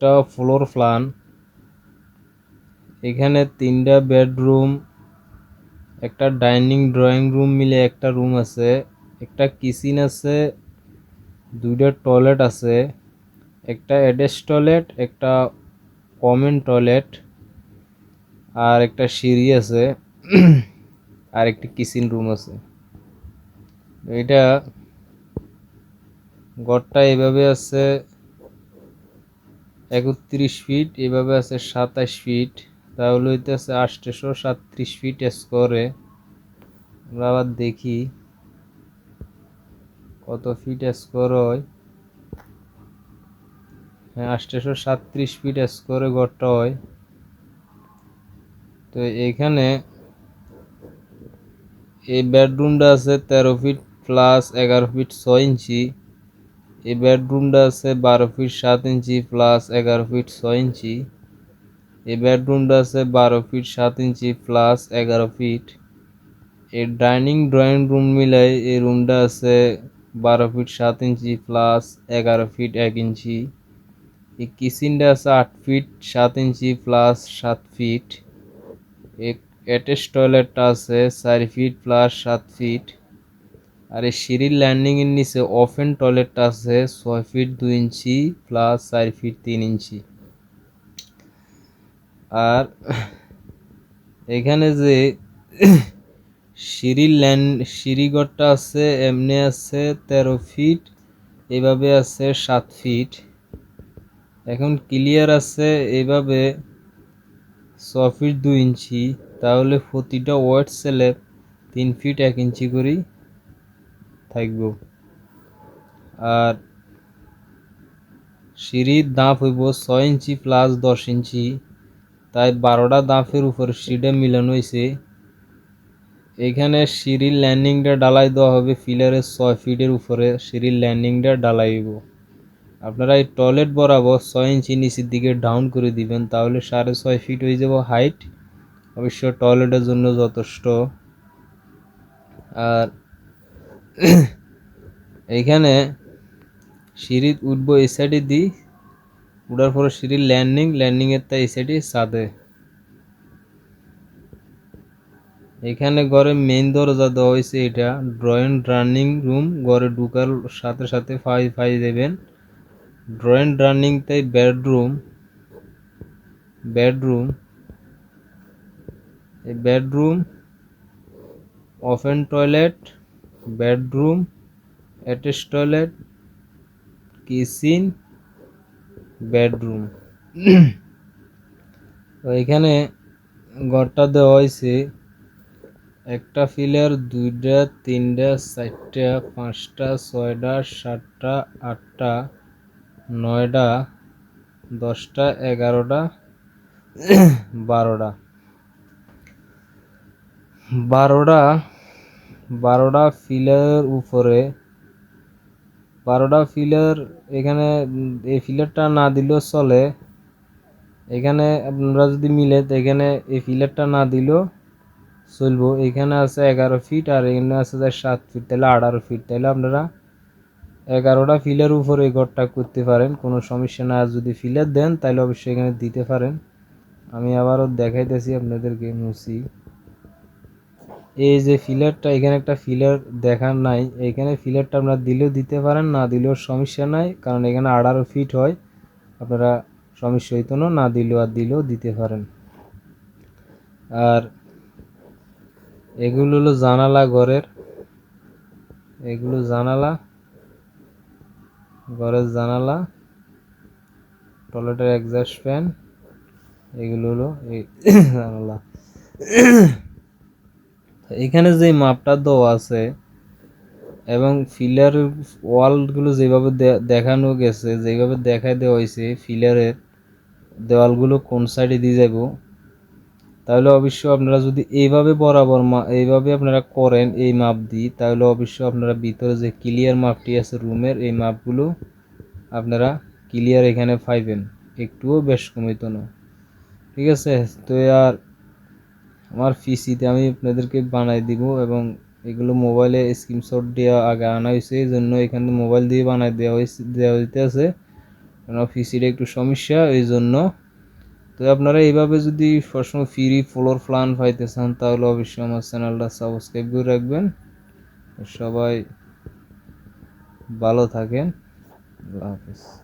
একটা floor plan. এখানে 3টা বেডরুম, একটা ডাইনিং ড্রয়িং রুম মিলে একটা রুম আছে, একটা কিচেন আছে, 2টা টয়লেট আছে, একটা অ্যাটাচ টয়লেট, একটা কমন টয়লেট, আর একটা সিঁড়ি আছে আর একটা কিচেন রুম আছে। এটা ঘরটা এভাবে আছে 31 ফিট, এভাবে আছে 27 ফিট, তাহলে হইতেছে 837 ফিট স্কোয়ারে। আমরা আবার দেখি কত ফিট স্কোয়ার হয়। হ্যাঁ, 837 ফিট স্কোয়ারে ঘরটা হয়। তো এইখানে এই বেডরুমটা আছে 13 ফিট প্লাস 11 ফিট 6 ইঞ্চি। এই বেডরুমটা আছে 12 ফিট 7 ইঞ্চি প্লাস 11 ফিট 6 ইঞ্চি। এই বেডরুমটা আছে 12 ফিট 7 ইঞ্চি প্লাস 11 ফিট। এই ডাইনিং ড্রয়িং রুম মিলাই এই রুমটা আছে 12 ফিট 7 ইঞ্চি প্লাস 11 ফিট 1 ইঞ্চি। এই কিচেনটা আছে 8 ফিট 7 ইঞ্চি প্লাস 7 ফিট। এই অ্যাটাচ টয়লেটটা আছে 4 ফিট প্লাস 7 ফিট। আর এই সিঁড়ির ল্যান্ডিং এর নিচে ওপেন টয়লেটটা আছে 6 ফিট 2 ইঞ্চি প্লাস 4 ফিট 3 ইঞ্চি। আর এখানে যে সিঁড়িঘরটা আছে এমনি আছে 13 ফিট, এভাবে আছে 7 ফিট। এখন ক্লিয়ার আছে এইভাবে 6 ফিট 2 ইঞ্চি, তাহলে প্রতিটা ওয়ার্ড স্ল্যাব 3 ফিট 1 ইঞ্চি করেই থাকবো। আর সিঁড়ির দাঁত হইব 6 ইঞ্চি প্লাস 10 ইঞ্চি, তাই 12টা দাঁতের উপরে সিঁড়িটা মিলানো হয়েছে। এখানে সিঁড়ির ল্যান্ডিংটা ঢালাই দেওয়া হবে পিলারের 6 ফিটের উপরে সিঁড়ির ল্যান্ডিংটা ঢালাই হইব। আপনারা এই টয়লেট বরাবর 6 ইঞ্চি নিচের দিকে ডাউন করে দিবেন, তাহলে 6.5 ফিট হয়ে যাব হাইট, অবশ্য টয়লেটের জন্য যথেষ্ট। আর এইখানে সিঁড়ি উঠবো এই সাইডে দিই, উঠার পরে সিঁড়ির ল্যান্ডিংয়ের তাই এই সাইডে ছাদে। এখানে ঘরে মেইন দরজা দেওয়া হয়েছে, এটা ড্রয়িং রানিং রুম। ঘরে ঢুকার সাথে সাথে ফাই দেবেন ড্রয়িং রানিং, তাই বেডরুম এই bedroom, open toilet, bedroom, attach toilet, kitchen, bedroom. তো এখানে ঘরটা দেওয়া হয়েছে একটা ফিলার, 2টা 3টা 4টা 5টা 6টা 7টা 8টা 9টা 10টা 11টা 12টা 12টা ফিলার উপরে, 12টা ফিলার। এখানে এই ফিলারটা না দিলেও চলে। এখানে আপনারা যদি মিলে তো এখানে এই ফিলারটা না দিলেও চলবো। এখানে আছে 11 ফিট আর এখানে আছে 7 ফিট, তাহলে 18 ফিট। তাহলে আপনারা 11টা ফিলার উপরে এই ঘরটা করতে পারেন, কোনো সমস্যা না। আর যদি ফিলার দেন তাহলে অবশ্যই এখানে দিতে পারেন। আমি আবারও দেখাইতেছি আপনাদেরকে মুছি। এই যে ফিলারটা, এখানে একটা ফিলার দেখার নাই, এখানে ফিলারটা আপনারা দিলেও দিতে পারেন, না দিলেও সমস্যা নাই, কারণ এখানে 18 ফিট হয়। আপনারা সমস্যা হইতো না, না দিলেও আর দিলেও দিতে পারেন। আর এগুলো হলো জানালা ঘরের, এগুলো জানালা, ঘরের জানালা, টয়লেটের এক্সস্ট ফ্যান, এগুলো হলো এই জানালা। এখানে যে মাপটা দেওয়া আছে এবং ফিলার ওয়ালগুলো যেভাবে দেখানো গেছে, যেভাবে দেখাই দেওয়া হয়েছে ফিলারের দেওয়ালগুলো কোন সাইডে দিয়ে যাব, তাহলে অবশ্যই আপনারা যদি এইভাবে বরাবর এইভাবে আপনারা করেন এই মাপ দিয়ে, তাহলে অবশ্যই আপনারা ভিতরে যে ক্লিয়ার মাপটি আছে রুমের, এই মাপগুলো আপনারা ক্লিয়ার এখানে পাইবেন, একটুও বেশ কমিত না। ঠিক আছে? তো আর আমার পিসিতে আমি আপনাদেরকে বানাই দিব, এবং এগুলো মোবাইলে স্ক্রিনশট দেওয়া আগে আনা হয়েছে, এই জন্য এখানে মোবাইল দিয়ে বানাই দেওয়া হইতে আছে। কারণ পিসির একটু সমস্যা, এই জন্য। তো আপনারা এইভাবে যদি সবসময় ফ্রি ফ্লোর প্ল্যান পাইতে চান তাহলে অবশ্যই আমার চ্যানেলটা সাবস্ক্রাইব করে রাখবেন। সবাই ভালো থাকেন, আল্লাহ হাফেজ।